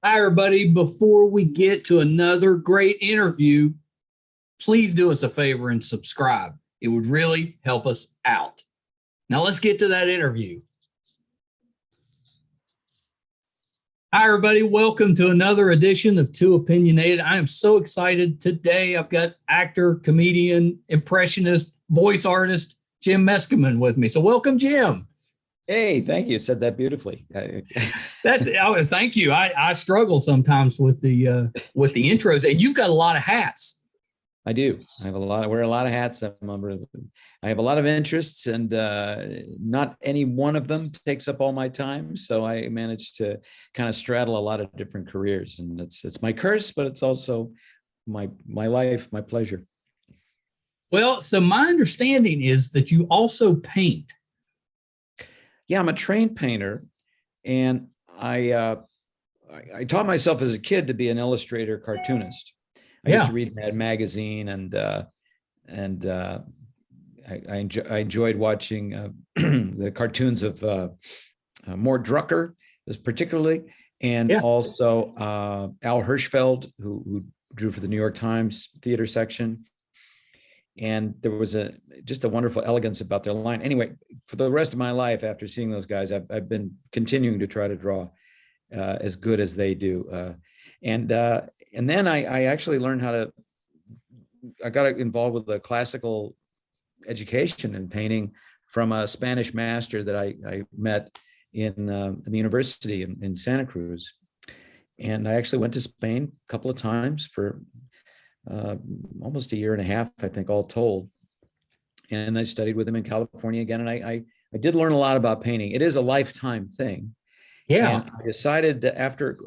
Hi, everybody. Before we get to another great interview, please do us a favor and subscribe. It would really help us out. Now, let's get to that interview. Hi, everybody. Welcome to another edition of Too Opinionated. I am so excited. Today, I've got actor, comedian, impressionist, voice artist, Jim Meskimen with me. So welcome, Jim. Hey, thank you. Said that beautifully. Thank you. I struggle sometimes with the intros, and you've got a lot of hats. I do. I wear a lot of hats. I have a lot of interests, and not any one of them takes up all my time. So I managed to kind of straddle a lot of different careers, and it's my curse, but it's also my life, my pleasure. Well, so my understanding is that you also paint. Yeah, I'm a trained painter, and I taught myself as a kid to be an illustrator, cartoonist. I used to read Mad Magazine, and I enjoyed watching the cartoons of Mort Drucker, particularly, and also Al Hirschfeld, who drew for the New York Times theater section. And there was just a wonderful elegance about their line. Anyway, for the rest of my life, after seeing those guys, I've been continuing to try to draw as good as they do. And then I actually learned I got involved with the classical education and painting from a Spanish master that I met in the university in Santa Cruz. And I actually went to Spain a couple of times for almost a year and a half, I think, all told. And I studied with him in California again. And I did learn a lot about painting. It is a lifetime thing. Yeah. And I decided that after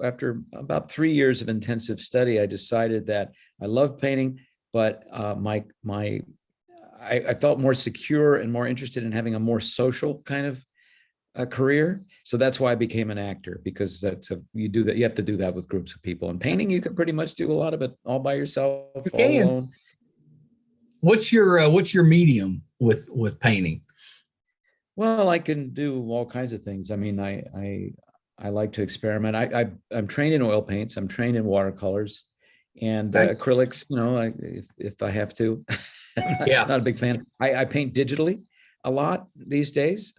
about 3 years of intensive study, I decided that I love painting, but I felt more secure and more interested in having a more social kind of a career. So that's why I became an actor, because you have to do that with groups of people. And painting, you can pretty much do a lot of it all by yourself, all alone. What's your medium with painting? Well, I can do all kinds of things. I mean, I like to experiment. I'm trained in oil paints. I'm trained in watercolors and acrylics. You know, if I have to. I'm not a big fan. I paint digitally a lot these days.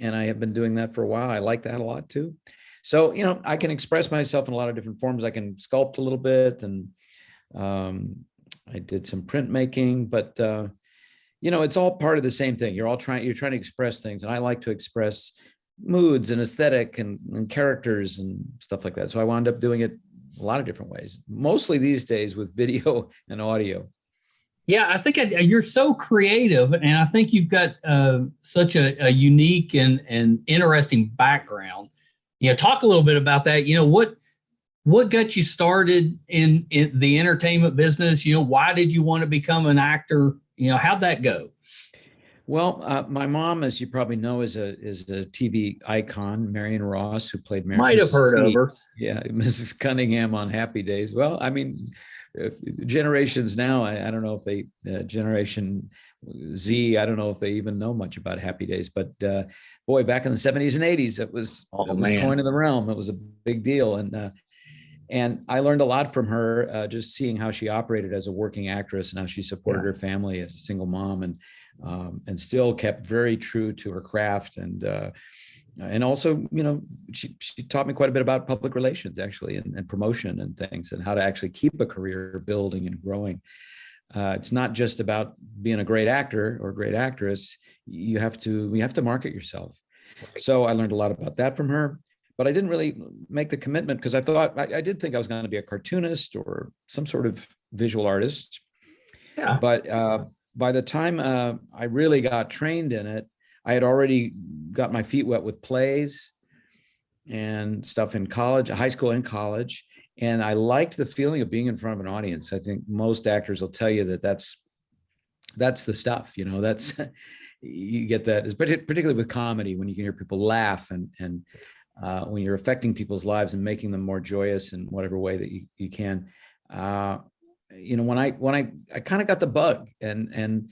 And I have been doing that for a while. I like that a lot too. So, you know, I can express myself in a lot of different forms. I can sculpt a little bit, and I did some printmaking, but you know, it's all part of the same thing. You're trying to express things, and I like to express moods and aesthetic and characters and stuff like that. So I wound up doing it a lot of different ways, mostly these days with video and audio. Yeah, I think you're so creative, and I think you've got such a unique and interesting background. You know, talk a little bit about that. You know, what got you started in the entertainment business? You know, why did you want to become an actor? You know, how'd that go? Well, my mom, as you probably know, is a TV icon, Marion Ross, who played Might have heard of her. Yeah, Mrs. Cunningham on Happy Days. Well, I mean, generations now, I don't know if they Generation Z, I don't know if they even know much about Happy Days, but boy, back in the 70s and 80s, it was coin of the realm. It was a big deal. And I learned a lot from her, just seeing how she operated as a working actress and how she supported her family as a single mom, and still kept very true to her craft. And also, you know, she taught me quite a bit about public relations, actually, and promotion and things, and how to actually keep a career building and growing. It's not just about being a great actor or great actress. You have to market yourself. So I learned a lot about that from her, but I didn't really make the commitment because I thought I did think I was going to be a cartoonist or some sort of visual artist. Yeah. But by the time I really got trained in it, I had already got my feet wet with plays and stuff in college, high school and college. And I liked the feeling of being in front of an audience. I think most actors will tell you that that's the stuff, you know, you get that, particularly with comedy, when you can hear people laugh and when you're affecting people's lives and making them more joyous in whatever way that you can. You know, when I kind of got the bug, and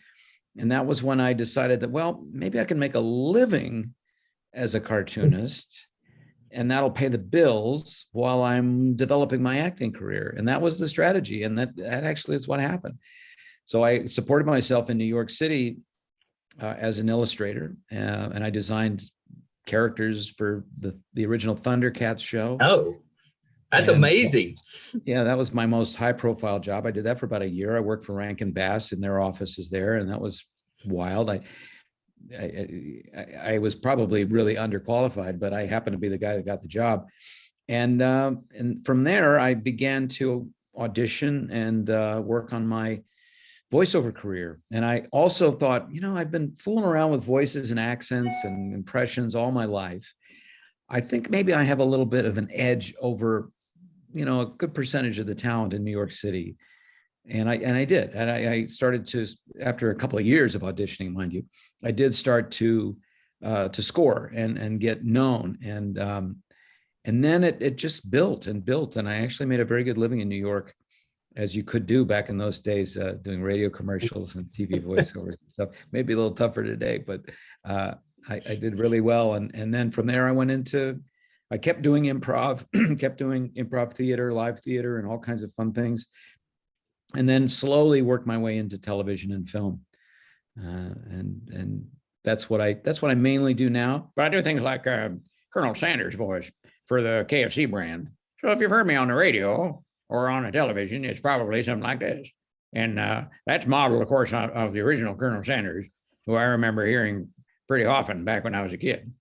that was when I decided that, well, maybe I can make a living as a cartoonist and that'll pay the bills while I'm developing my acting career. And that was the strategy. And that actually is what happened. So I supported myself in New York City as an illustrator, and I designed characters for the original Thundercats show. Oh, that's amazing. Yeah, that was my most high profile job. I did that for about a year. I worked for Rankin Bass in their offices there, and that was wild. I was probably really underqualified, but I happened to be the guy that got the job. And from there, I began to audition and work on my voiceover career. And I also thought, I've been fooling around with voices and accents and impressions all my life. I think maybe I have a little bit of an edge over, a good percentage of the talent in New York City. And I did. And I started to, after a couple of years of auditioning, mind you, I did start to score and get known. And then it just built and built. And I actually made a very good living in New York, as you could do back in those days, doing radio commercials and TV voiceovers and stuff. Maybe a little tougher today, but I did really well. And then from there, I kept doing improv, kept doing improv theater, live theater, and all kinds of fun things. And then slowly worked my way into television and film. And that's what I mainly do now. But I do things like Colonel Sanders' voice for the KFC brand. So if you've heard me on the radio or on a television, it's probably something like this. And that's modeled, of course, of the original Colonel Sanders, who I remember hearing pretty often back when I was a kid.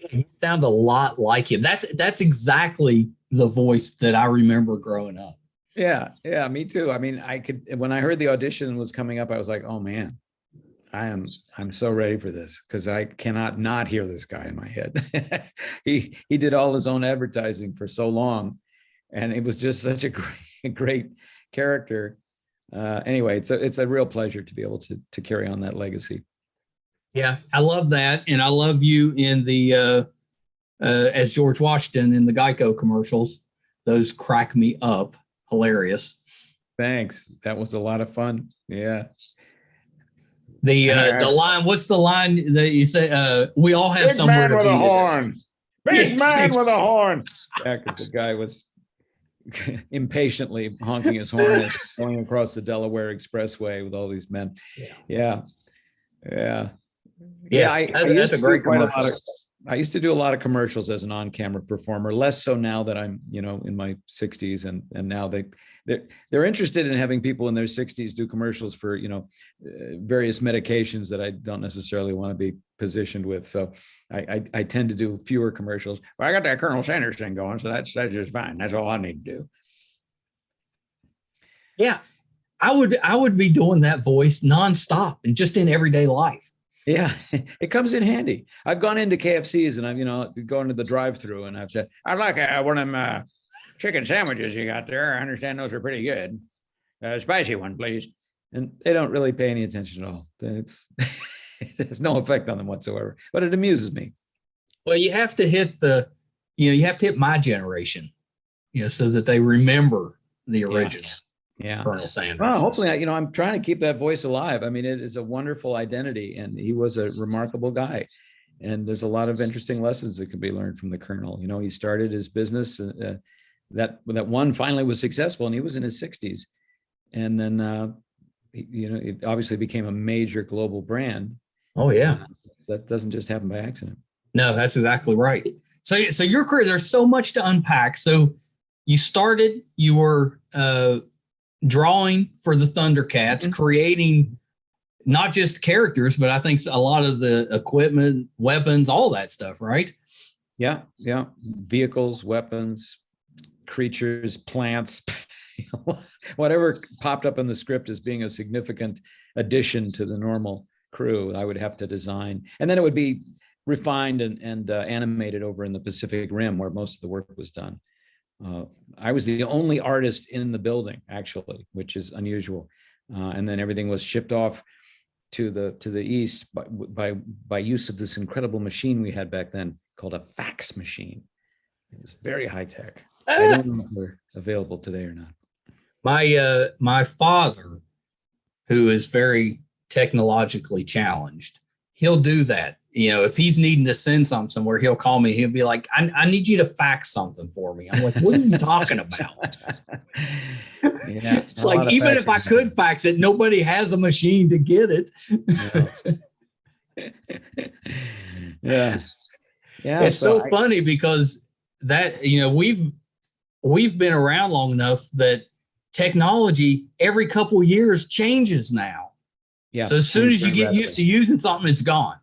You sound a lot like him. That's exactly the voice that I remember growing up. Yeah, me too. I mean, when I heard the audition was coming up, I was like, oh man, I'm so ready for this, because I cannot not hear this guy in my head. He did all his own advertising for so long, and it was just such a great character. Anyway, it's a real pleasure to be able to carry on that legacy. Yeah, I love that, and I love you in the as George Washington in the Geiko commercials. Those crack me up. Hilarious. Thanks. That was a lot of fun. Yeah. The line, what's the line that you say? We all have somewhere to be. Big man with a horn. Big man with a horn. Yeah, because the guy was impatiently honking his horn as going across the Delaware Expressway with all these men. Yeah. That's a great commercial. I used to do a lot of commercials as an on-camera performer, less so now that I'm, in my 60s, and now they're interested in having people in their 60s do commercials for, various medications that I don't necessarily want to be positioned with. So I tend to do fewer commercials. Well, I got that Colonel Sanders thing going, so that's just fine. That's all I need to do. Yeah, I would be doing that voice nonstop and just in everyday life. Yeah, it comes in handy. I've gone into KFCs and I've gone to the drive-through and I've said, I'd like one of them chicken sandwiches you got there. I understand those are pretty good. Spicy one, please. And they don't really pay any attention at all. It has no effect on them whatsoever, but it amuses me. Well, you have to hit my generation, so that they remember the original. Yeah. Colonel Sanders. Well, hopefully, I'm trying to keep that voice alive. I mean, it is a wonderful identity, and he was a remarkable guy. And there's a lot of interesting lessons that can be learned from the Colonel. He started his business that one finally was successful, and he was in his 60s. And then, it obviously became a major global brand. Oh, yeah. That doesn't just happen by accident. No, that's exactly right. So your career, there's so much to unpack. So you were drawing for the Thundercats, creating not just characters, but I think a lot of the equipment, weapons, all that stuff, right? Yeah. Vehicles, weapons, creatures, plants, whatever popped up in the script as being a significant addition to the normal crew, I would have to design. And then it would be refined and animated over in the Pacific Rim, where most of the work was done. I was the only artist in the building, actually, which is unusual. And then everything was shipped off to the east by use of this incredible machine we had back then called a fax machine. It was very high tech. I don't know if they're available today or not. My father, who is very technologically challenged, he'll do that. if he's needing to send something somewhere, he'll call me. He'll be like, I need you to fax something for me. I'm like, what are you talking about? Yeah, It's like, even if I could fax it, nobody has a machine to get it. No. Yeah. Yeah. It's so funny because that, we've been around long enough that technology every couple of years changes now. Yeah. So as soon as you get used to using something, it's gone.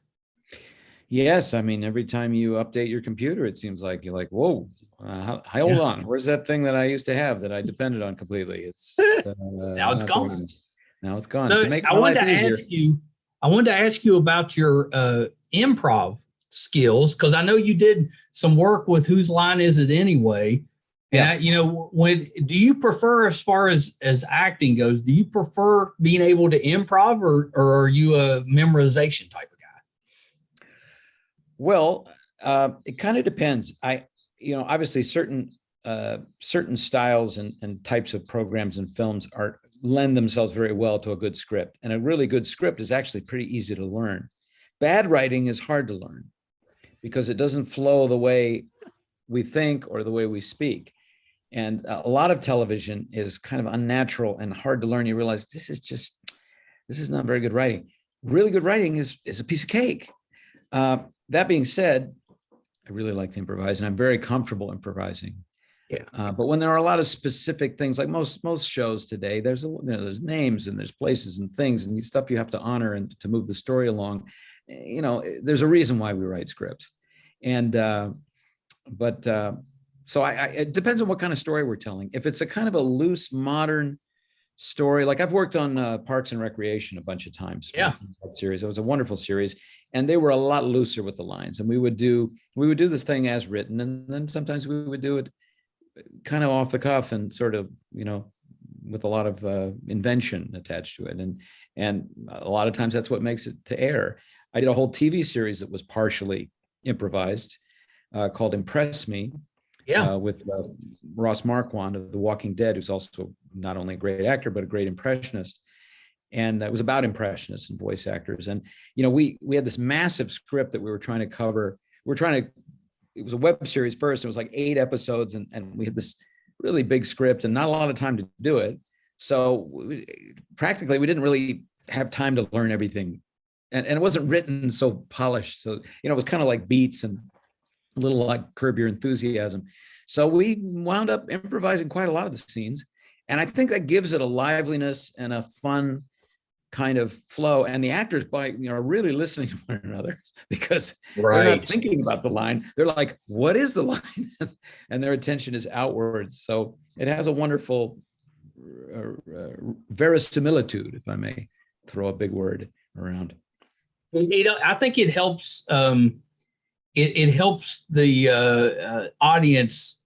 Yes. I mean, every time you update your computer, it seems like you're like, whoa, hold on. Where's that thing that I used to have that I depended on completely? It's now it's gone. Now it's gone. So to make my life easier. I wanted to ask you about your improv skills, because I know you did some work with Whose Line Is It Anyway? And do you prefer, as far as acting goes, do you prefer being able to improv, or are you a memorization type of guy? Well, it kind of depends. Obviously certain styles and types of programs and films lend themselves very well to a good script. And a really good script is actually pretty easy to learn. Bad writing is hard to learn because it doesn't flow the way we think or the way we speak. And a lot of television is kind of unnatural and hard to learn. You realize this is not very good writing. Really good writing is a piece of cake. That being said, I really like to improvise, and I'm very comfortable improvising. Yeah. But when there are a lot of specific things, like most shows today, there's names and there's places and things and stuff you have to honor and to move the story along. There's a reason why we write scripts, and so it depends on what kind of story we're telling. If it's a kind of a loose, modern story, like I've worked on Parks and Recreation a bunch of times. Yeah, that series. It was a wonderful series, and they were a lot looser with the lines. And we would do this thing as written, and then sometimes we would do it kind of off the cuff and sort of with a lot of invention attached to it. And a lot of times that's what makes it to air. I did a whole TV series that was partially improvised called Impress Me. Yeah. With Ross Marquand of The Walking Dead, who's also not only a great actor, but a great impressionist. And it was about impressionists and voice actors. And, we had this massive script that we were trying to cover. It was a web series first. It was like 8 episodes. And we had this really big script and not a lot of time to do it. So practically we didn't really have time to learn everything. And it wasn't written so polished. So, it was kind of like beats and a little like Curb Your Enthusiasm. So we wound up improvising quite a lot of the scenes. And I think that gives it a liveliness and a fun kind of flow. And the actors are really listening to one another because they're not thinking about the line. They're like, what is the line? And their attention is outwards. So it has a wonderful verisimilitude, if I may throw a big word around. I think it helps. It helps the audience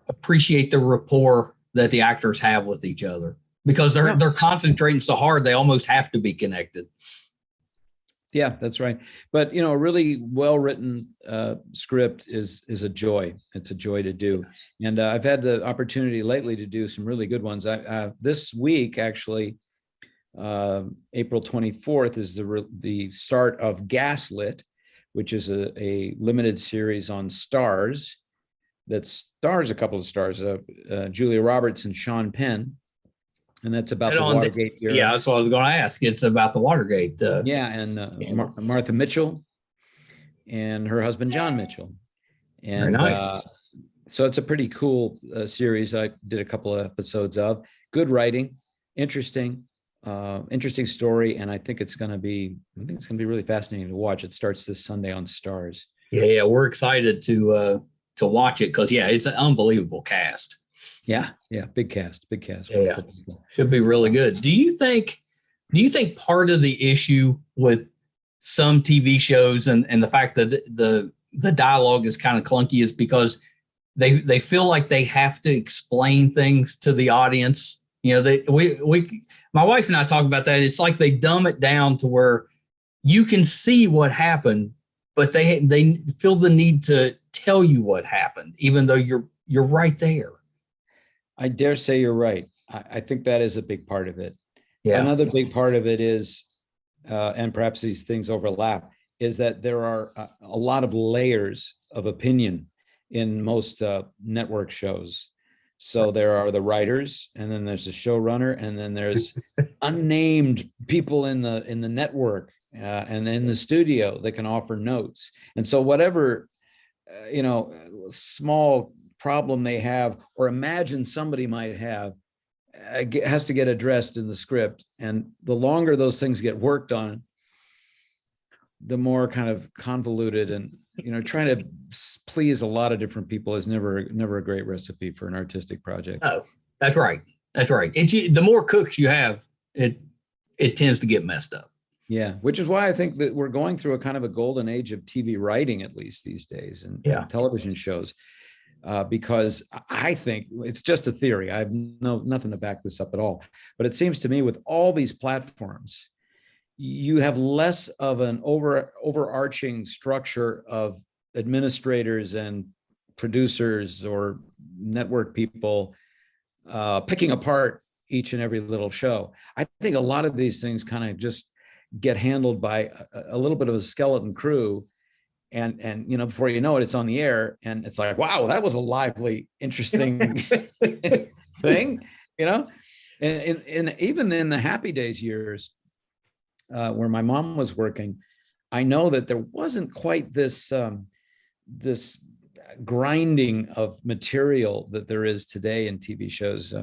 appreciate the rapport that the actors have with each other, because they're concentrating so hard they almost have to be connected. Yeah, that's right. But a really well-written script is a joy. It's a joy to do. Yes. And I've had the opportunity lately to do some really good ones. This week, actually, April 24th is the start of Gaslit, which is a limited series on Stars that stars a couple of stars, Julia Roberts and Sean Penn. And that's about the Watergate era. Yeah, that's what I was going to ask. It's about the Watergate. Martha Mitchell and her husband, John Mitchell. And very nice. So it's a pretty cool series. I did a couple of episodes of. Good writing, interesting story, and I think it's going to be really fascinating to watch. It starts this Sunday on Stars. Yeah, we're excited to watch it because it's an unbelievable cast. Yeah, big cast. Yeah, should be really good. Do you think part of the issue with some TV shows and the fact that the dialogue is kind of clunky is because they feel like they have to explain things to the audience? My wife and I talk about that. It's like they dumb it down to where you can see what happened, but they feel the need to tell you what happened, even though you're right there. I dare say you're right. I think that is a big part of it. Yeah. Another big part of it is, and perhaps these things overlap, is that there are a lot of layers of opinion in most network shows. So there are the writers, and then there's the showrunner, and then there's unnamed people in the network and in the studio that can offer notes. And so whatever small problem they have or imagine somebody might have has to get addressed in the script. And the longer those things get worked on, the more kind of convoluted and trying to please a lot of different people is never a great recipe for an artistic project. Oh, that's right. That's right. The more cooks you have, it tends to get messed up. Yeah, which is why I think that we're going through a kind of a golden age of TV writing, at least these days, and television shows, because I think it's just a theory. I have nothing to back this up at all. But it seems to me with all these platforms, you have less of an overarching structure of administrators and producers or network people picking apart each and every little show. I think a lot of these things kind of just get handled by a little bit of a skeleton crew, and before you know it, it's on the air, and it's like, wow, that was a lively, interesting thing, and even in the Happy Days years, where my mom was working, I know that there wasn't quite this grinding of material that there is today in TV shows.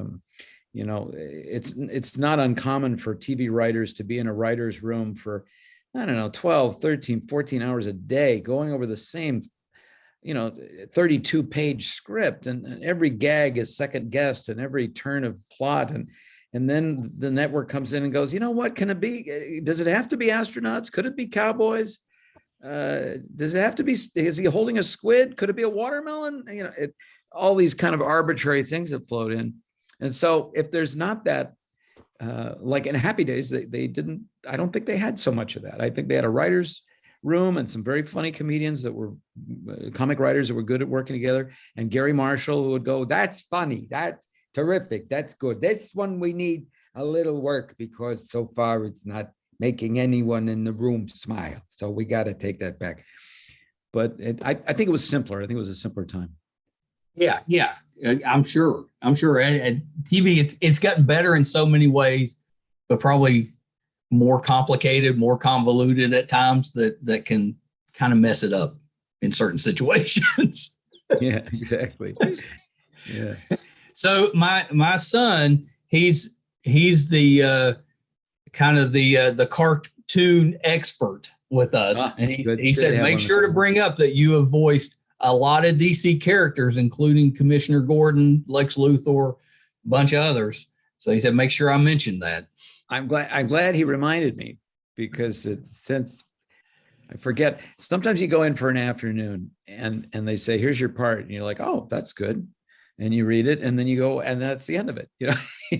It's not uncommon for TV writers to be in a writer's room for, 12, 13, 14 hours a day, going over the same, 32-page script, and every gag is second guessed, and every turn of plot, and then the network comes in and goes, what can it be? Does it have to be astronauts? Could it be cowboys? Does it have to be, is he holding a squid? Could it be a watermelon? All these kind of arbitrary things that float in. And so if there's not that, like in Happy Days, they didn't, I don't think they had so much of that. I think they had a writer's room and some very funny comedians that were comic writers that were good at working together. And Gary Marshall, who would go, that's funny, that's terrific, that's good. This one we need a little work because so far it's not making anyone in the room smile. So we got to take that back. But I think it was simpler. I think it was a simpler time. Yeah. I'm sure. At TV, it's gotten better in so many ways, but probably more complicated, more convoluted at times that can kind of mess it up in certain situations. Yeah, exactly. Yeah. So my son, he's the kind of the cartoon expert with us, and he said, make sure to bring up that you have voiced a lot of DC characters, including Commissioner Gordon, Lex Luthor, a bunch of others. So he said, make sure I mention that. I'm glad he reminded me, because since I forget, sometimes you go in for an afternoon and they say, here's your part. And you're like, oh, that's good. And you read it and then you go, and that's the end of it. You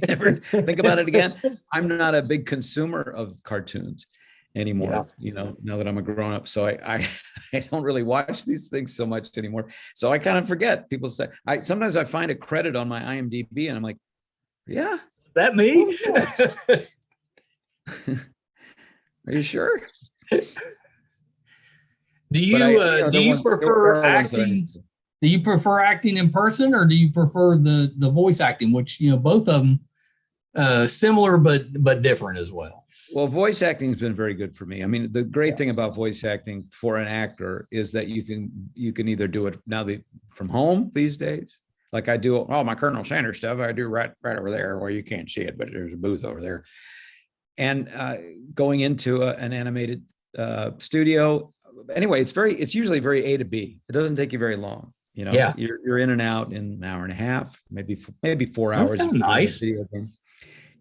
never think about it again. I'm not a big consumer of cartoons anymore, now that I'm a grown up. So I don't really watch these things so much anymore. So I kind of forget. People say, sometimes I find a credit on my IMDb and I'm like, yeah. That me? Are you sure? Do you prefer acting? Do you prefer acting in person, or do you prefer the voice acting, which, both of them similar but different as well? Well, voice acting has been very good for me. I mean, the great thing about voice acting for an actor is that you can either do it now from home these days. Like I do, my Colonel Sanders stuff, I do right over there where you can't see it, but there's a booth over there. And going into an animated studio, anyway, it's usually very A to B. It doesn't take you very long. You're in and out in an hour and a half, maybe 4 hours. That's nice.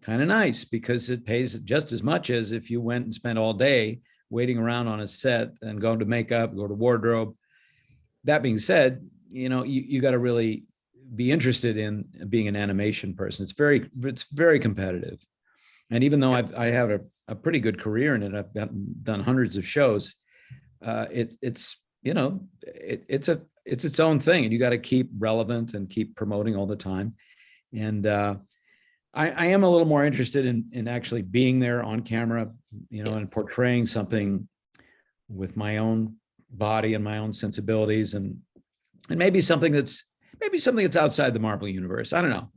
Kind of nice, because it pays just as much as if you went and spent all day waiting around on a set and going to makeup, go to wardrobe. That being said, you got to really be interested in being an animation person. It's very competitive. And even though I have a pretty good career in it, I've done hundreds of shows. It's its own thing, and you got to keep relevant and keep promoting all the time. And I am a little more interested in actually being there on camera, and portraying something with my own body and my own sensibilities, and maybe something that's outside the Marvel universe. I don't know.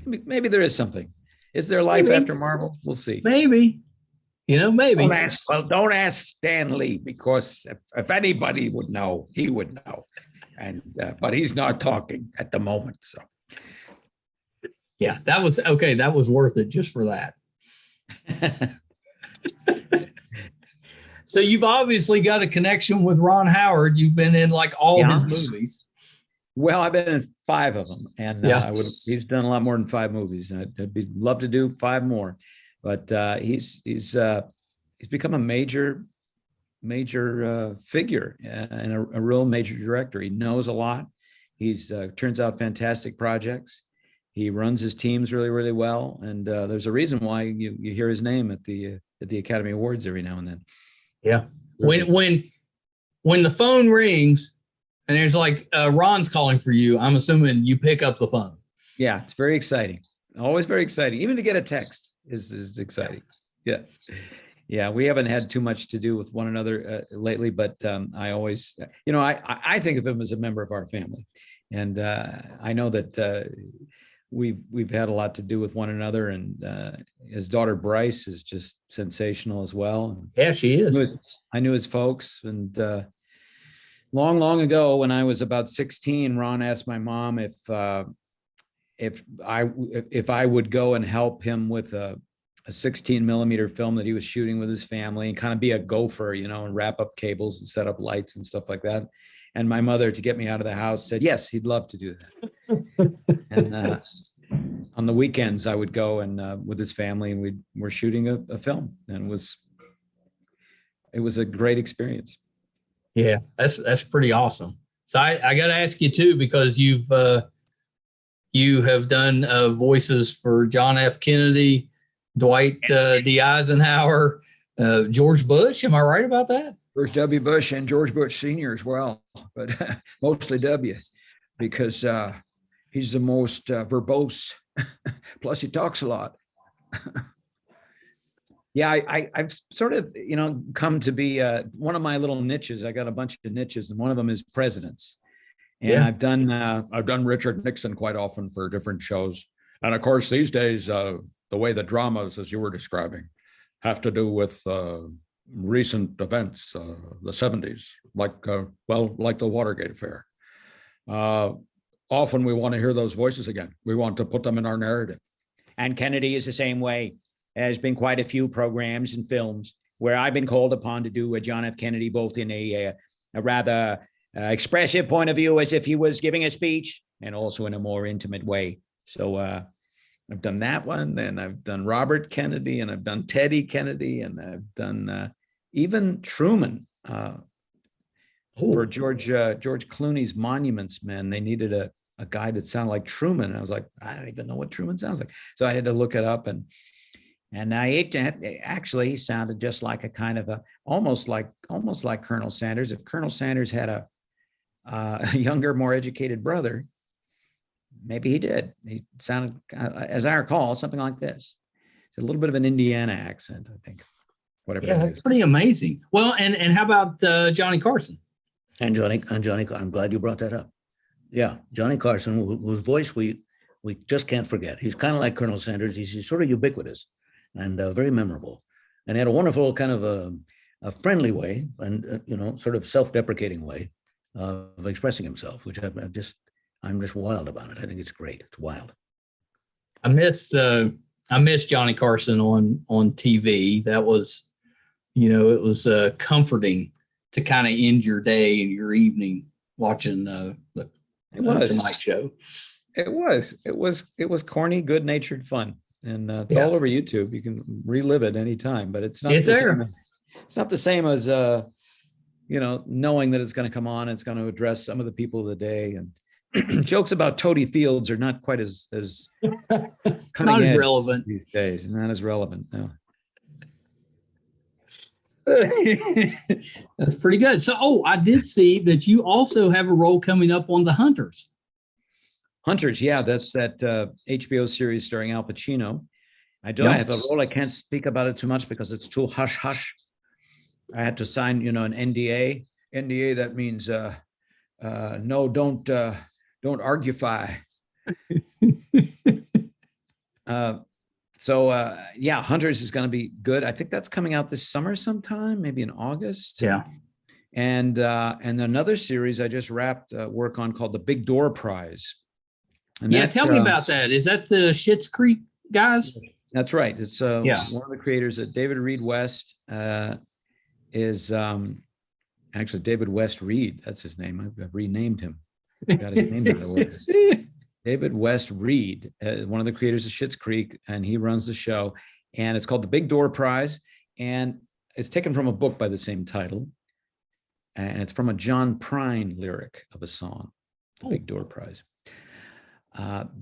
Maybe there is something. Is there life after Marvel? We'll see. Maybe. Maybe. Don't ask Stan Lee, because if anybody would know, he would know. And but he's not talking at the moment. So yeah, that was okay. That was worth it just for that. So you've obviously got a connection with Ron Howard. You've been in like all his movies. Well, I've been in 5 of them, and he's done a lot more than 5 movies. I'd love to do 5 more, but he's become a major figure and a real major director. He knows a lot. He's turns out fantastic projects. He runs his teams really, really well, and there's a reason why you hear his name at the Academy Awards every now and then. Yeah, when the phone rings and there's like Ron's calling for you, I'm assuming you pick up the phone. Yeah, it's very exciting. Always very exciting. Even to get a text is exciting. Yeah. Yeah, we haven't had too much to do with one another lately, but I always, I think of him as a member of our family, and I know that we've had a lot to do with one another, and his daughter Bryce is just sensational as well. Yeah, she is. I knew his folks, and long ago, when I was about 16, Ron asked my mom if I would go and help him with a 16 millimeter film that he was shooting with his family, and kind of be a gopher, and wrap up cables and set up lights and stuff like that. And my mother, to get me out of the house, said, yes, he'd love to do that. And on the weekends, I would go and with his family, and we're shooting a film, and it was a great experience. Yeah, that's pretty awesome. So I got to ask you too, because you have done voices for John F. Kennedy, Dwight D. Eisenhower, George Bush. Am I right about that? George W. Bush and George Bush Sr. as well, but mostly W, because he's the most verbose. Plus, he talks a lot. Yeah, I've sort of, come to be one of my little niches. I got a bunch of niches, and one of them is presidents. And I've done Richard Nixon quite often for different shows. And of course, these days, the way the dramas, as you were describing, have to do with recent events, the 70s, like the Watergate affair. Often we want to hear those voices again. We want to put them in our narrative. And Kennedy is the same way. There's been quite a few programs and films where I've been called upon to do a John F. Kennedy, both in a rather expressive point of view, as if he was giving a speech, and also in a more intimate way. So I've done that one, and I've done Robert Kennedy, and I've done Teddy Kennedy, and I've done even Truman for George Clooney's Monuments Men. They needed a guy that sounded like Truman. And I was like, I don't even know what Truman sounds like. So I had to look it up, and it actually sounded just like a kind of almost like Colonel Sanders. If Colonel Sanders had a younger, more educated brother, maybe he did. He sounded, as I recall, something like this. It's a little bit of an Indiana accent, I think. Whatever. Yeah, that's pretty amazing. Well, and how about Johnny Carson? And Johnny, I'm glad you brought that up. Yeah, Johnny Carson, whose voice we just can't forget. He's kind of like Colonel Sanders. He's sort of ubiquitous and very memorable. And he had a wonderful kind of a friendly way, and sort of self-deprecating way of expressing himself, which I'm just wild about it. I think it's great. It's wild. I miss Johnny Carson on TV. That was, it was comforting to kind of end your day and your evening watching the Tonight Show. It was corny, good-natured fun, and it's all over YouTube. You can relive it anytime, but it's not the same as knowing that it's going to come on. It's going to address some of the people of the day, and jokes about Toady Fields are not quite as not as relevant these days. Not as relevant. No. That's pretty good. So, I did see that you also have a role coming up on The Hunters. Hunters, yeah, that's that HBO series starring Al Pacino. I have a role. I can't speak about it too much because it's too hush hush. I had to sign, an NDA. NDA, that means no, don't argufy. Yeah, Hunters is going to be good. I think that's coming out this summer sometime, maybe in August. Yeah. And another series I just wrapped work on called the Big Door Prize. And tell me about that. Is that the Schitt's Creek guys? That's right. It's one of the creators, David Reed West, is actually David West Reed. That's his name. I've renamed him. Got his name out of order. David West Reed, one of the creators of Schitt's Creek, and he runs the show. And it's called the Big Door Prize, and it's taken from a book by the same title. And it's from a John Prine lyric of a song, the Big Door Prize.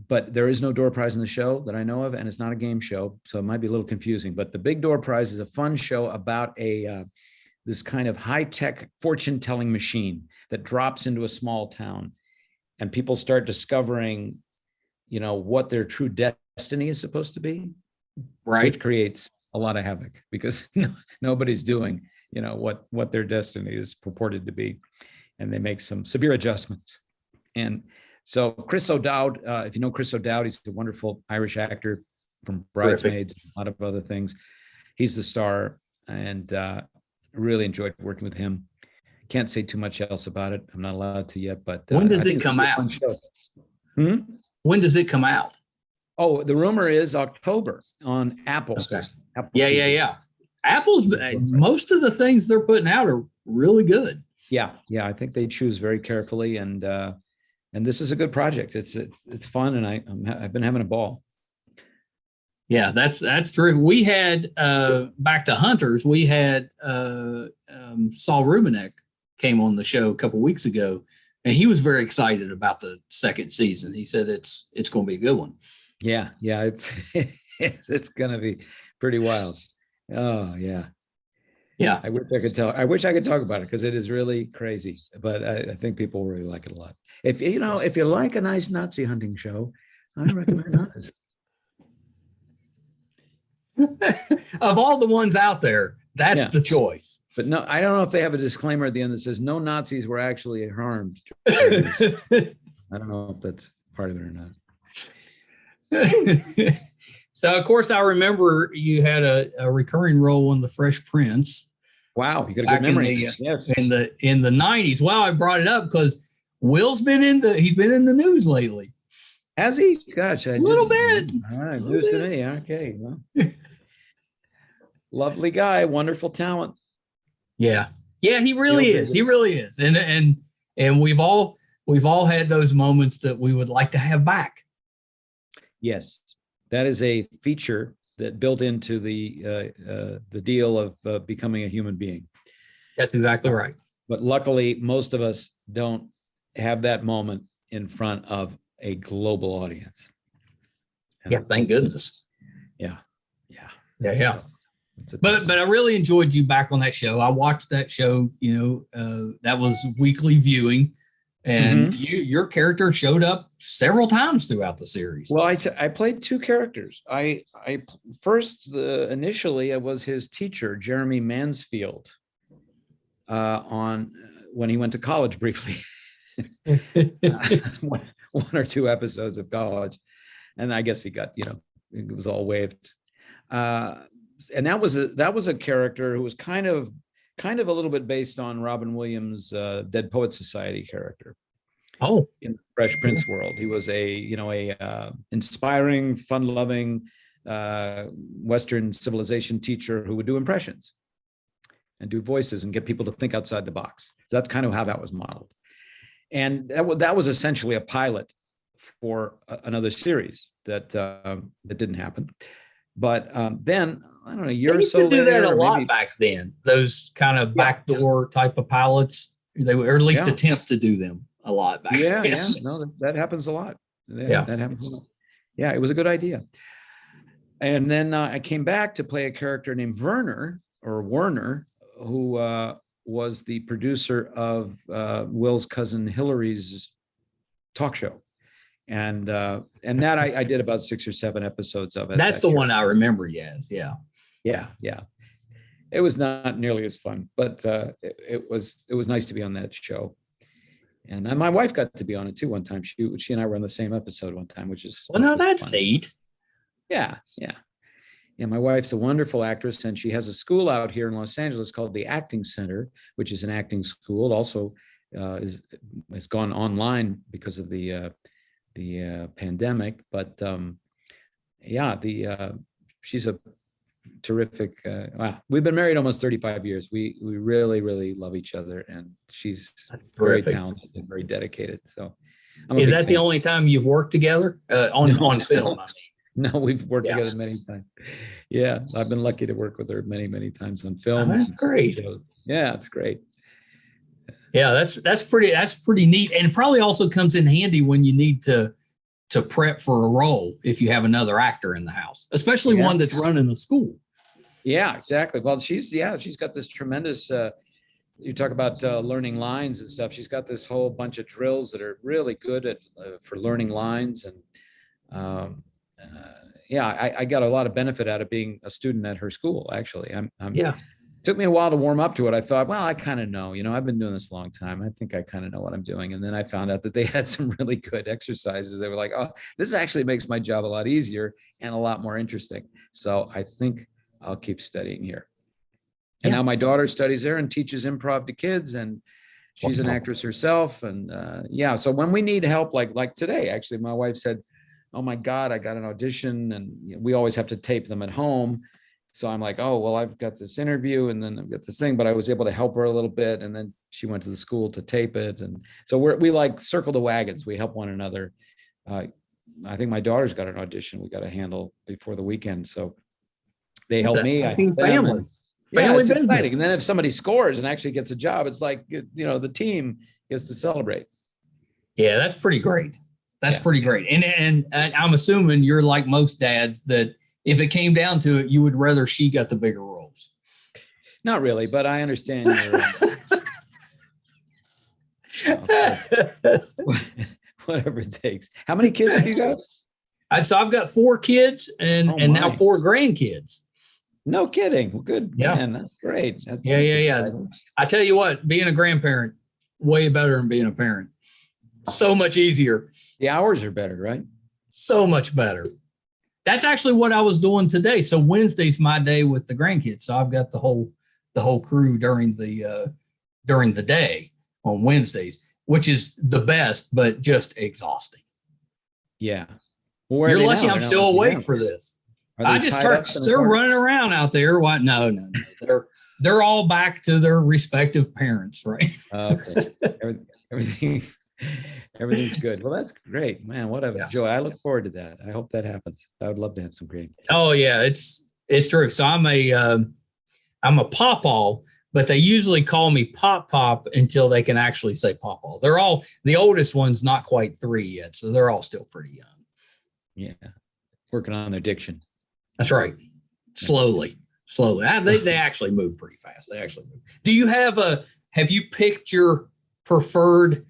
But there is no door prize in the show that I know of, and it's not a game show, so it might be a little confusing. But the Big Door Prize is a fun show about this kind of high-tech fortune-telling machine that drops into a small town, and people start discovering, what their true destiny is supposed to be, right? Which creates a lot of havoc because nobody's doing, what their destiny is purported to be, and they make some severe adjustments. And so Chris O'Dowd, if you know Chris O'Dowd, he's a wonderful Irish actor from Bridesmaids, a lot of other things. He's the star, and really enjoyed working with him. Can't say too much else about it. I'm not allowed to yet, but when does it come out? When does it come out? Oh, the rumor is October on Apple. Okay. Apple Yeah. Apple's most of the things they're putting out are really good. Yeah. I think they choose very carefully, and this is a good project. It's fun, and I've been having a ball. Yeah, that's true. We had back to Hunters. We had Saul Rubinek came on the show a couple weeks ago, and he was very excited about the second season. He said it's going to be a good one. Yeah, it's it's going to be pretty wild. Oh yeah. I wish I could talk about it because it is really crazy. But I think people really like it a lot. If you like a nice Nazi hunting show, I recommend Hunters. Of all the ones out there, that's the choice. But no, I don't know if they have a disclaimer at the end that says no Nazis were actually harmed. I don't know if that's part of it or not. So, of course, I remember you had a recurring role in the Fresh Prince. Wow, you got a good memory. Yes, in the 90s. Well, I brought it up because Will's been in the news lately. Has he? Gosh, a little bit. All right, news to me. Okay, well, lovely guy, wonderful talent. Yeah, he really is. He really is. And we've all had those moments that we would like to have back. Yes, that is a feature that built into the deal of becoming a human being. That's exactly right. But luckily, most of us don't have that moment in front of a global audience. Yeah, thank goodness. Yeah. But I really enjoyed you back on that show. I watched that show. That was weekly viewing, and your character showed up several times throughout the series. Well, I played two characters. Initially I was his teacher, Jeremy Mansfield, when he went to college briefly. One or two episodes of college, and I guess he got it was all waived. And that was a character who was kind of a little bit based on Robin Williams' Dead Poets Society character. Oh, in the Fresh Prince world, he was a inspiring, fun-loving Western civilization teacher who would do impressions and do voices and get people to think outside the box. So that's kind of how that was modeled. And that was essentially a pilot for another series that didn't happen. But then, I don't know, a year or so later. You did that a lot back then, those kind of backdoor type of pilots. They would, or at least attempt to do them a lot back then. Yeah. No, that happens a lot. That happens a lot. Yeah, it was a good idea. And then I came back to play a character named Werner, who was the producer of Will's cousin Hillary's talk show. And that I did about 6 or 7 episodes of it. That's the one I remember. Yes. Yeah. Yeah. it was not nearly as fun, but it was nice to be on that show. And my wife got to be on it too one time. She and I were on the same episode one time, which Well, no, was that's fun. neat. Yeah. My wife's a wonderful actress, and she has a school out here in Los Angeles called the Acting Center, which is an acting school. It also has gone online because of the pandemic. But she's a terrific. Wow, we've been married almost 35 years. We really, really love each other, and she's very talented and very dedicated. So, is that the only time you've worked together on film? No, we've worked together many times. Yeah, I've been lucky to work with her many, many times on film. Oh, that's great. Yeah, it's great. Yeah, that's pretty neat, and it probably also comes in handy when you need to prep for a role if you have another actor in the house, especially one that's running a school. Yeah, exactly. Well, she's got this tremendous. You talk about learning lines and stuff. She's got this whole bunch of drills that are really good at for learning lines, and I got a lot of benefit out of being a student at her school. Actually, took me a while to warm up to it. I thought, well, I kind of know, I've been doing this a long time. I think I kind of know what I'm doing. And then I found out that they had some really good exercises. They were like, oh, this actually makes my job a lot easier and a lot more interesting. So I think I'll keep studying here. And now my daughter studies there and teaches improv to kids, and she's an actress herself. And so when we need help, like today, actually, my wife said, oh my God, I got an audition, and we always have to tape them at home. So I'm like, oh, well, I've got this interview and then I've got this thing, but I was able to help her a little bit. And then she went to the school to tape it. And so we like circle the wagons. We help one another. I think my daughter's got an audition we got to handle before the weekend. So they help me. I help them. It's exciting. And then if somebody scores and actually gets a job, it's like, the team gets to celebrate. Yeah, that's pretty great. That's pretty great. And I'm assuming you're like most dads that if it came down to it, you would rather she got the bigger roles. Not really, but I understand whatever it takes. How many kids have you got? So I've got 4 kids and now 4 grandkids. No kidding. Well, good. Yeah. Man, that's great. That's exciting. I tell you what, being a grandparent, way better than being a parent. So much easier. The hours are better, right? So much better. That's actually what I was doing today. So Wednesday's my day with the grandkids. So I've got the whole crew during the day on Wednesdays, which is the best, but just exhausting. Yeah. Well, you're lucky I'm still awake for this. I just they're running around out there. What? No. They're all back to their respective parents, right? Okay. Everything's good. Well, that's great, man. What a joy. I look forward to that. I hope that happens. I would love to have some great. Oh yeah, it's true. So I'm a pawpaw, but they usually call me Pop until they can actually say pawpaw. They're all, the oldest one's not quite 3 yet, so they're all still pretty young. Yeah, working on their diction. That's right. Slowly. They actually move pretty fast. Do you have you picked your preferred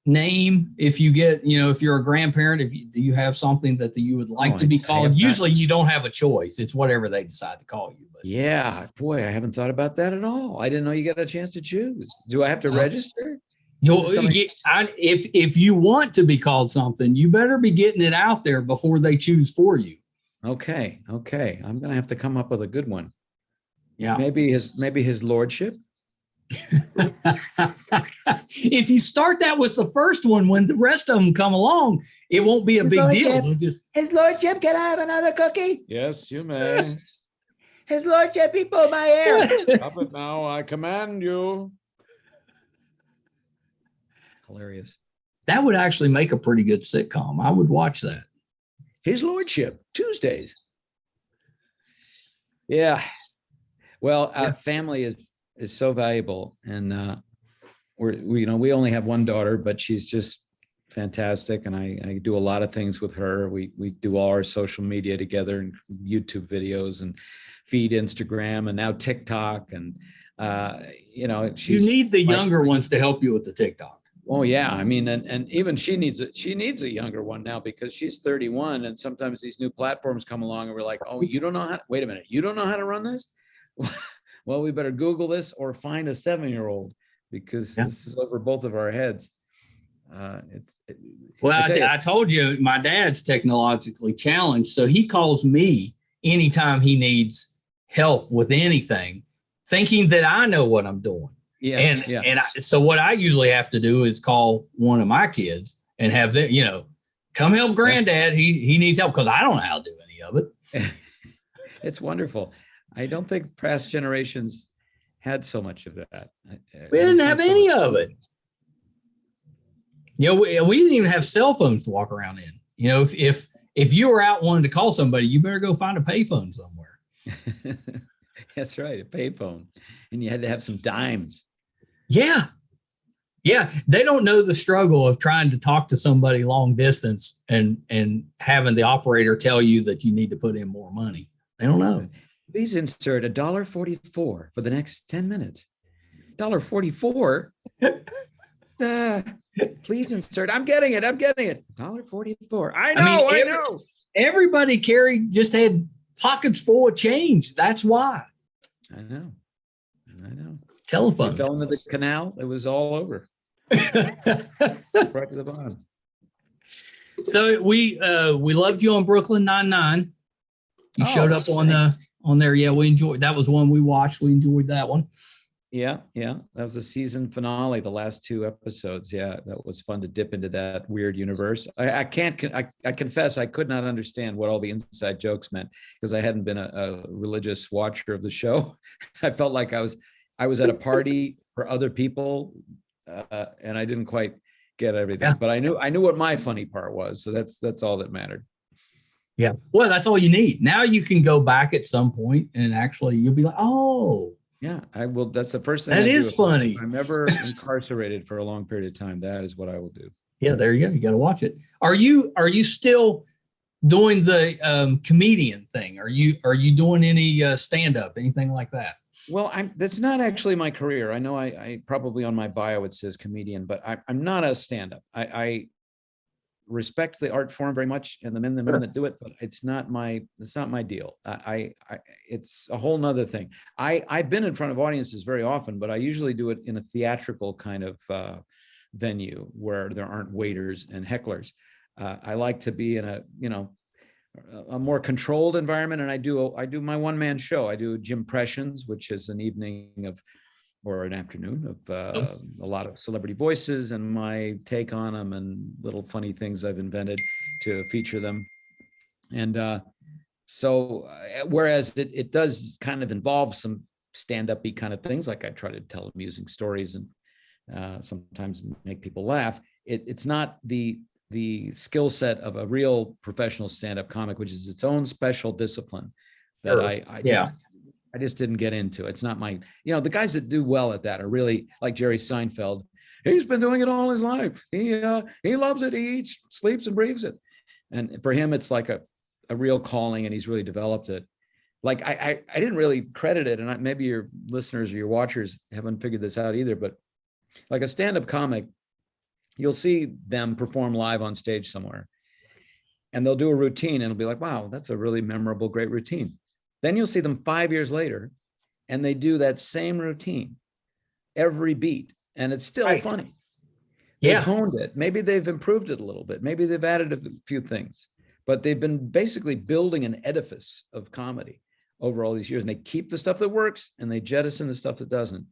name? If you get, if you're a grandparent, do you have something that you would like to be called? Usually you don't have a choice. It's whatever they decide to call you. But. Yeah, boy, I haven't thought about that at all. I didn't know you got a chance to choose. Do I have to register? If you want to be called something, you better be getting it out there before they choose for you. Okay. I'm gonna have to come up with a good one. Yeah. Maybe his lordship. If you start that with the first one, when the rest of them come along, it won't be a big deal. His lordship, can I have another cookie? Yes, you may. His lordship, he pulled my hair. Stop it now, I command you. Hilarious. That would actually make a pretty good sitcom. I would watch that. His lordship, Tuesdays. Yeah. Well, family is so valuable, and we only have one daughter, but she's just fantastic, and I do a lot of things with her. We do all our social media together, and YouTube videos, and feed Instagram, and now TikTok, and you need the younger ones to help you with the TikTok. Oh yeah, I mean, and even she needs a younger one now, because she's 31, and sometimes these new platforms come along, and we're like, oh, you don't know how to run this? well, we better Google this or find a 7-year-old because this is over both of our heads. I told you my dad's technologically challenged, so he calls me anytime he needs help with anything, thinking that I know what I'm doing. So what I usually have to do is call one of my kids and have them, come help granddad. He needs help because I don't know how to do any of it. It's wonderful. I don't think past generations had so much of that. We didn't have any of it. We didn't even have cell phones to walk around in. If you were out wanting to call somebody, you better go find a payphone somewhere. That's right, a payphone. And you had to have some dimes. Yeah. Yeah. They don't know the struggle of trying to talk to somebody long distance and having the operator tell you that you need to put in more money. They don't know. Please insert $1.44 for the next 10 minutes. $1.44? Please insert. I'm getting it. $1.44. I know. Everybody just had pockets full of change. That's why. I know. Telephone. You fell into the canal. It was all over. Right to the bottom. So we loved you on Brooklyn Nine-Nine. You showed up on there. Yeah, we enjoyed. That was one we watched. We enjoyed that one. Yeah. That was the season finale, the last 2 episodes. Yeah, that was fun to dip into that weird universe. I confess I could not understand what all the inside jokes meant because I hadn't been a religious watcher of the show. I felt like I was at a party for other people, and I didn't quite get everything. Yeah. But I knew what my funny part was, so that's all that mattered. Yeah, well, that's all you need. Now you can go back at some point and actually you'll be like, oh. Yeah, I will. That's the first thing. That is funny. If I'm ever incarcerated for a long period of time, that is what I will do. Yeah, there you go. You got to watch it. Are you still doing the comedian thing? Are you doing any stand-up, anything like that? Well, that's not actually my career. I know I probably on my bio it says comedian, but I'm not a stand-up. I respect the art form very much and the men that do it, but it's not my deal. It's a whole nother thing. I've been in front of audiences very often, but I usually do it in a theatrical kind of venue where there aren't waiters and hecklers. I like to be in a more controlled environment, and I do my one-man show. I do Jimpressions, which is an evening or an afternoon of a lot of celebrity voices and my take on them and little funny things I've invented to feature them. And so whereas it does kind of involve some stand-up-y kind of things, like I try to tell amusing stories and sometimes make people laugh, it's not the skill set of a real professional stand-up comic, which is its own special discipline that I just didn't get into. It's not my, the guys that do well at that are really like Jerry Seinfeld. He's been doing it all his life. He loves it. He eats, sleeps, and breathes it. And for him, it's like a real calling, and he's really developed it. Like I didn't really credit it, and maybe your listeners or your watchers haven't figured this out either, but like a stand-up comic, you'll see them perform live on stage somewhere, and they'll do a routine, and it'll be like, wow, that's a really memorable, great routine. Then you'll see them 5 years later, and they do that same routine every beat, and it's still funny. They've honed it. Maybe they've improved it a little bit. Maybe they've added a few things, but they've been basically building an edifice of comedy over all these years, and they keep the stuff that works and they jettison the stuff that doesn't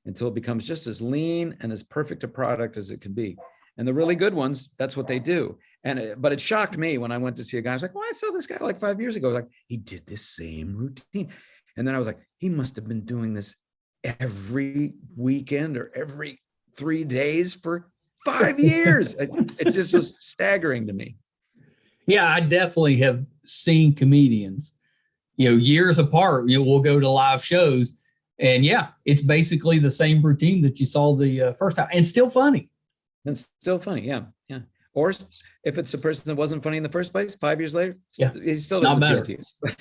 until it becomes just as lean and as perfect a product as it can be. And the really good ones, that's what they do. But it shocked me when I went to see a guy. I was like, well, I saw this guy like 5 years ago. Like, he did this same routine. And then I was like, he must have been doing this every weekend or every 3 days for 5 years. It just was staggering to me. Yeah, I definitely have seen comedians, years apart. We'll go to live shows, and it's basically the same routine that you saw the first time, and still funny. It's still funny, yeah. Or if it's a person that wasn't funny in the first place, 5 years later, he still doesn't joke to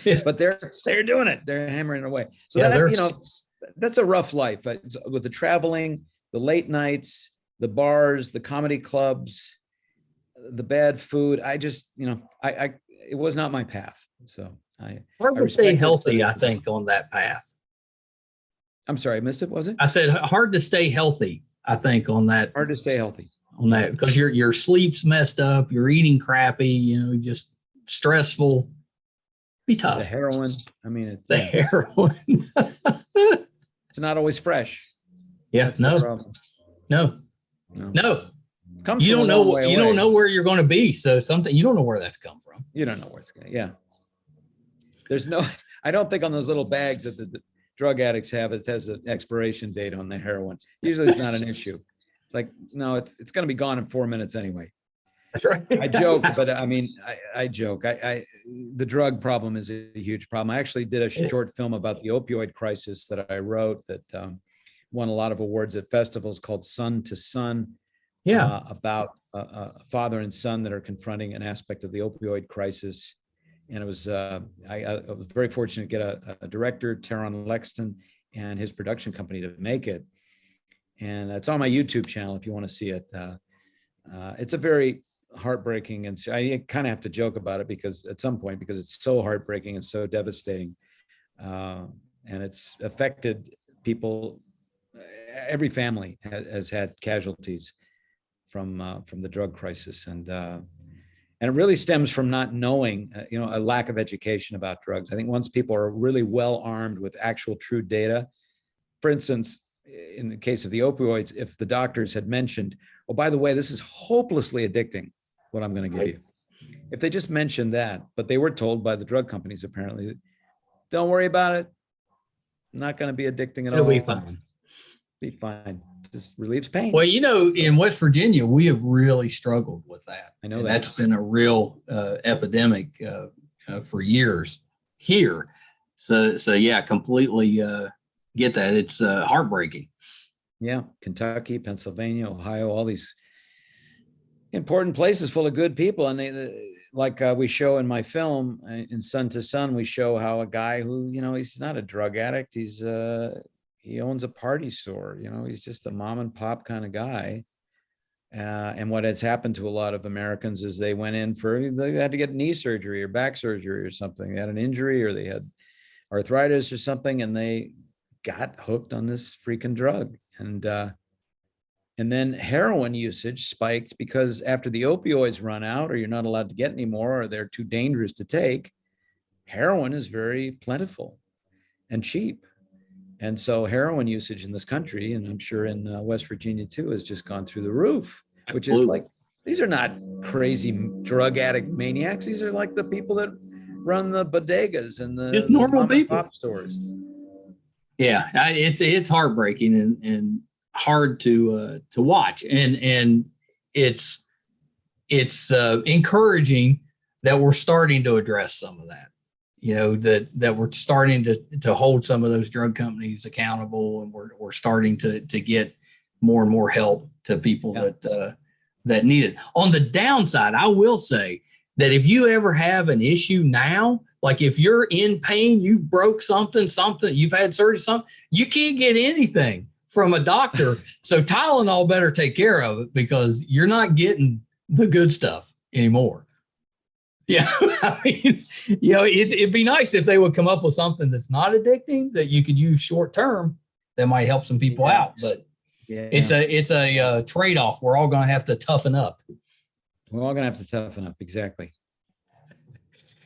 you. But they're doing it. They're hammering away. So that's a rough life. With the traveling, the late nights, the bars, the comedy clubs, the bad food. I just, it was not my path. So I stay healthy, I think, on that path. I'm sorry, I missed it. Was it? I said hard to stay healthy, I think, on that. Hard to stay healthy. On that, because your sleep's messed up, you're eating crappy, just stressful. Be tough. The heroin. I mean, the heroin. It's not always fresh. Yeah. No. Comes You don't know. You don't know where you're going to be. So you don't know where that's come from. You don't know where it's going. Yeah. There's no. I don't think on those little bags that the drug addicts have, it has an expiration date on the heroin. Usually, it's not an issue. It's like, no, it's going to be gone in 4 minutes anyway. That's right. I joke, but I mean, I joke. The drug problem is a huge problem. I actually did a short film about the opioid crisis that I wrote that won a lot of awards at festivals called Son to Son. Yeah. About a father and son that are confronting an aspect of the opioid crisis. And it was, I was very fortunate to get a director, Taron Lexton, and his production company to make it. And it's on my YouTube channel if you want to see it. It's a very heartbreaking, and I kind of have to joke about it because at some point, because it's so heartbreaking and so devastating, and it's affected people. Every family has had casualties from the drug crisis, and it really stems from not knowing, a lack of education about drugs. I think once people are really well armed with actual true data, for instance, in the case of the opioids, if the doctors had mentioned, oh, by the way, this is hopelessly addicting, what I'm going to give you. If they just mentioned that, but they were told by the drug companies, apparently, don't worry about it. Not going to be addicting at all. It'll be fine. Be fine. Just relieves pain. Well, in West Virginia, we have really struggled with that. I know that's been a real epidemic for years here. So yeah, completely get that. It's heartbreaking. Yeah, Kentucky, Pennsylvania, Ohio, all these important places full of good people. And we show in my film, in Son to Son, we show how a guy who, he's not a drug addict. He owns a party store. He's just a mom and pop kind of guy. And what has happened to a lot of Americans is they went in they had to get knee surgery or back surgery or something. They had an injury or they had arthritis or something, and they got hooked on this freaking drug. And then heroin usage spiked because after the opioids run out, or you're not allowed to get any more, or they're too dangerous to take, heroin is very plentiful and cheap. And so heroin usage in this country, and I'm sure in West Virginia too, has just gone through the roof, which is like, these are not crazy drug addict maniacs. These are like the people that run the bodegas and the just normal people, pop stores. Yeah, it's heartbreaking and hard to watch, and it's encouraging that we're starting to address some of that. That we're starting to hold some of those drug companies accountable, and we're starting to get more and more help to people that need it. On the downside, I will say that if you ever have an issue now, like if you're in pain, you've broke something, you've had surgery, something, you can't get anything from a doctor. So Tylenol better take care of it, because you're not getting the good stuff anymore. Yeah. I mean, it'd be nice if they would come up with something that's not addicting that you could use short term that might help some people out. But it's a trade-off. We're all going to have to toughen up. We're all going to have to toughen up. Exactly.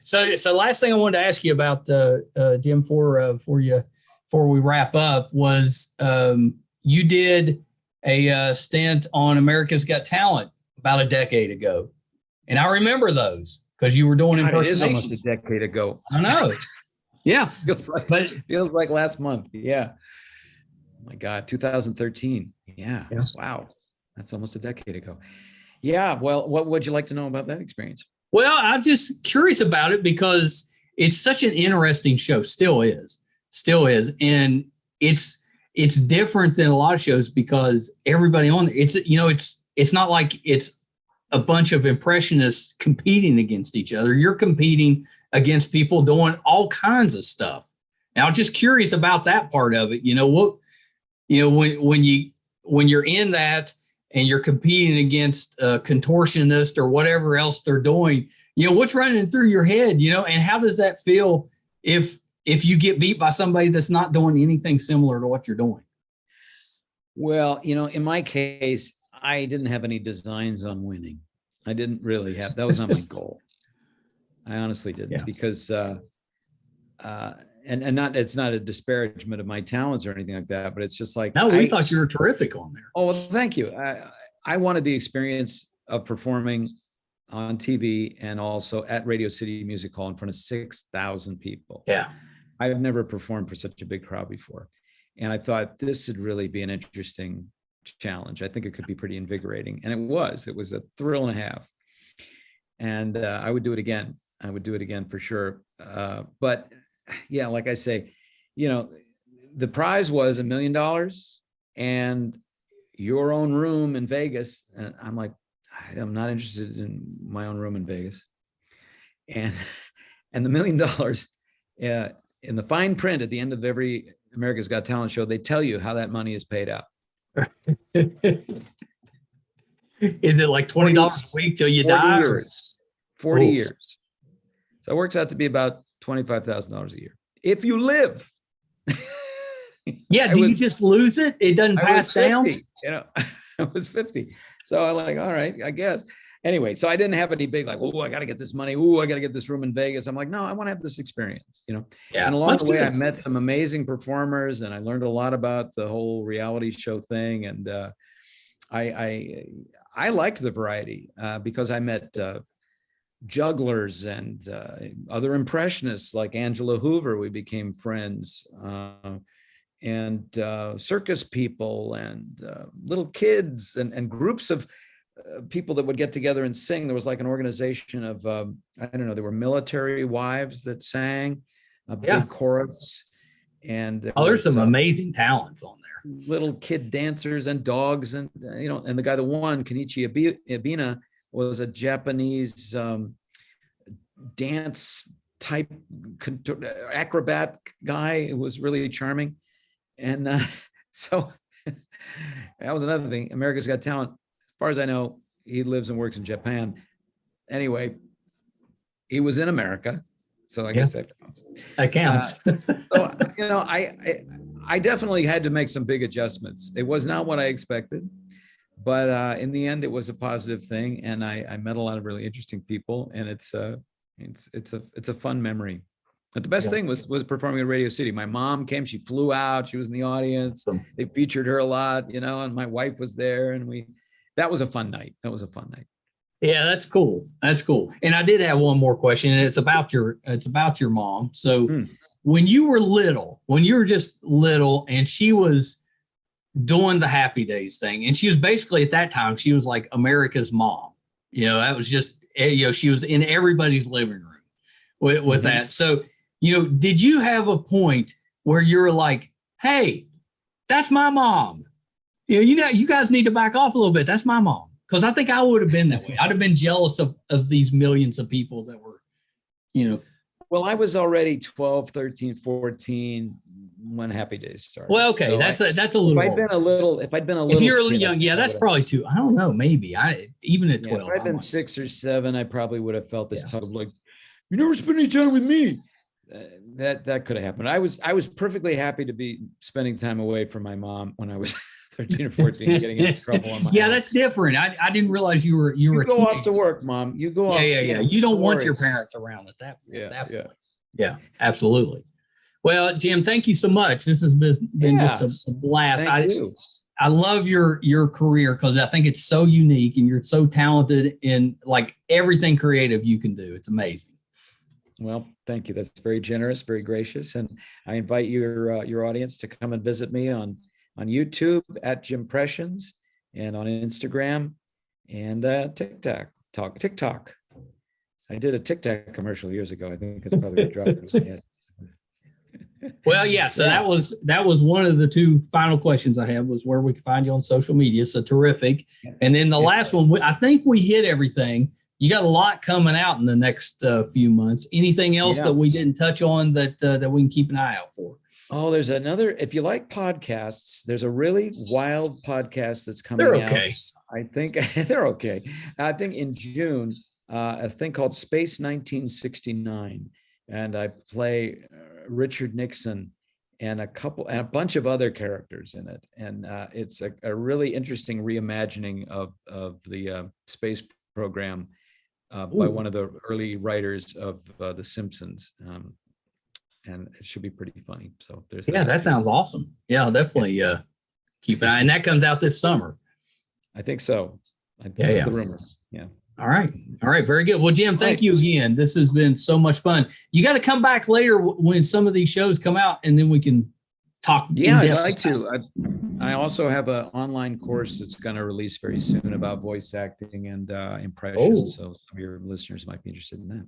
So last thing I wanted to ask you about, Jim, before we wrap up, was you did a stint on America's Got Talent about a decade ago, and I remember those because you were doing impersonations. It is almost a decade ago. I know. Yeah, feels like last month. Yeah. Oh my God, 2013. Yeah. Wow, that's almost a decade ago. Yeah. Well, what would you like to know about that experience? Well, I'm just curious about it because it's such an interesting show. Still is. And it's different than a lot of shows because everybody on it's not like it's a bunch of impressionists competing against each other. You're competing against people doing all kinds of stuff. And I'm just curious about that part of it. When you're in that and you're competing against a contortionist or whatever else they're doing, what's running through your head, and how does that feel if if you get beat by somebody that's not doing anything similar to what you're doing? Well, you know, in my case, I didn't have any designs on winning. I didn't really have, that was not my goal. I honestly didn't, because, and not, it's not a disparagement of my talents or anything like that, but it's just like, no, we thought you were terrific on there. Oh, well, thank you. I wanted the experience of performing on TV and also at Radio City Music Hall in front of 6,000 people. Yeah. I've never performed for such a big crowd before. And I thought this would really be an interesting challenge. I think it could be pretty invigorating. And it was a thrill and a half. And I would do it again. I would do it again for sure. But yeah, like I say, you know, the prize was $1 million and your own room in Vegas. And I'm like, I'm not interested in my own room in Vegas. And the $1 million in the fine print at the end of every America's Got Talent show, they tell you how that money is paid out. Is it like $20 a week till you die? 40 years. So it works out to be about $25,000 a year if you live. Yeah, do you just lose it? It doesn't pass down? You know, I was 50. So I'm like, all right, I guess. Anyway, so I didn't have any big like, oh, I got to get this money. Oh, I got to get this room in Vegas. I'm like, no, I want to have this experience, you know? Yeah. And along the way, I met some amazing performers and I learned a lot about the whole reality show thing. And I liked the variety because I met jugglers and other impressionists like Angela Hoover. We became friends. And circus people and little kids and groups of people that would get together and sing. There was like an organization of, I don't know, there were military wives that sang a big chorus. And there's some amazing talent on there. Little kid dancers and dogs. And, you know, and the guy that won, Kenichi Ibina, was a Japanese dance type acrobat guy who was really charming. And so that was another thing. America's Got Talent. As far as I know, he lives and works in Japan. Anyway, he was in America. So I guess that counts. That counts. So, you know, I definitely had to make some big adjustments. It was not what I expected, but in the end, it was a positive thing. And I met a lot of really interesting people, and it's a fun memory. But the best thing was performing at Radio City. My mom came, she flew out, she was in the audience. They featured her a lot, you know, and my wife was there, and that was a fun night. That was a fun night. Yeah, that's cool. That's cool. And I did have one more question, and it's about your mom. So when you were just little and she was doing the Happy Days thing, and she was basically at that time, she was like America's mom. You know, that was just, you know, she was in everybody's living room with that. So, you know, did you have a point where you're like, hey, that's my mom? You know, you guys need to back off a little bit. That's my mom. Because I think I would have been that way. I'd have been jealous of these millions of people that were, you know. Well, I was already 12, 13, 14 when Happy Days started. Well, okay, so that's a little. If I'd been a little. If you're a little young, yeah, that's probably too. I don't know, maybe. Even at 12. If I'd been 6 or 7, I probably would have felt this type of like, you never spent any time with me. That could have happened. I was perfectly happy to be spending time away from my mom when I was 13 or 14, getting into trouble on my own. That's different. I didn't realize you were. You go off to work, Mom. You go off. Yeah. You don't want your parents around at that point. Yeah, absolutely. Well, Jim, thank you so much. This has been just a blast. I love your career because I think it's so unique and you're so talented in like everything creative you can do. It's amazing. Well, thank you. That's very generous, very gracious. And I invite your audience to come and visit me on YouTube at Jimpressions and on Instagram and TikTok. I did a TikTok commercial years ago. I think that's probably what dropped in my head. Well, yeah. So that was one of the two final questions I had was where we can find you on social media. So terrific. And then the last one, I think we hit everything. You got a lot coming out in the next few months. Anything else that we didn't touch on that we can keep an eye out for? Oh, there's another. If you like podcasts, there's a really wild podcast that's coming out. They're okay. I think they're okay. I think in June, a thing called Space 1969. and I play Richard Nixon and a bunch of other characters in it. And it's a really interesting reimagining of the space program by one of the early writers of The Simpsons. And it should be pretty funny. So there's that sounds awesome. Yeah, I'll definitely keep an eye. And that comes out this summer. I think so. I think that's the rumor. Yeah. All right. Very good. Well, Jim, thank you again. This has been so much fun. You got to come back later when some of these shows come out, and then we can talk. Yeah, I'd like to. I also have an online course that's going to release very soon about voice acting and impressions. So some of your listeners might be interested in that.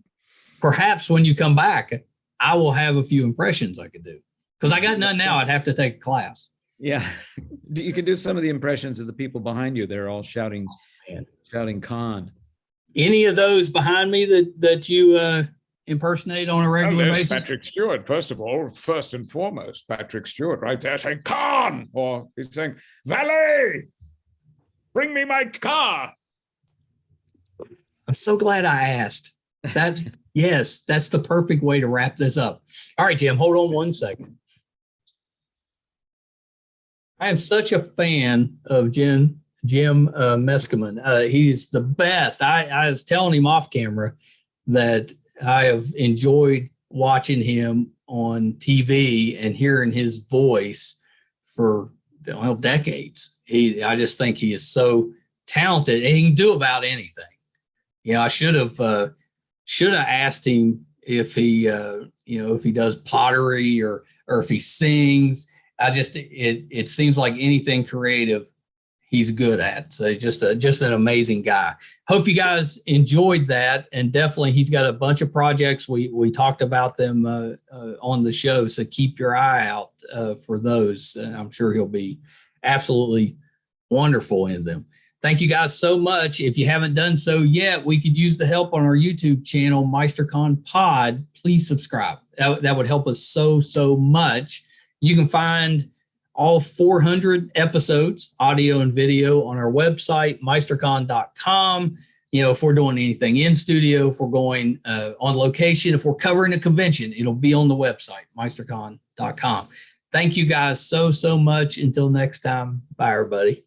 Perhaps when you come back, I will have a few impressions I could do, because I got none now. I'd have to take a class. Yeah, you can do some of the impressions of the people behind you. They're all shouting "con." Any of those behind me that you impersonate on a regular basis? Patrick Stewart, first and foremost, Patrick Stewart right there saying "con," or he's saying "valet, bring me my car." I'm so glad I asked. Yes, that's the perfect way to wrap this up. All right, Jim, hold on one second. I am such a fan of Jim Meskimen. He's the best. I was telling him off camera that I have enjoyed watching him on TV and hearing his voice for decades. I just think he is so talented, and he can do about anything. I should have asked him if he if he does pottery or if he sings. It seems like anything creative he's good at. So just an amazing guy. Hope you guys enjoyed that. And definitely he's got a bunch of projects. We talked about them on the show. So keep your eye out for those. I'm sure he'll be absolutely wonderful in them. Thank you guys so much. If you haven't done so yet, we could use the help on our YouTube channel, MeisterCon Pod. Please subscribe. That would help us so much. You can find all 400 episodes, audio and video, on our website, meistercon.com. If we're doing anything in studio, if we're going on location, if we're covering a convention, it'll be on the website, meistercon.com. Thank you guys so much. Until next time, bye, everybody.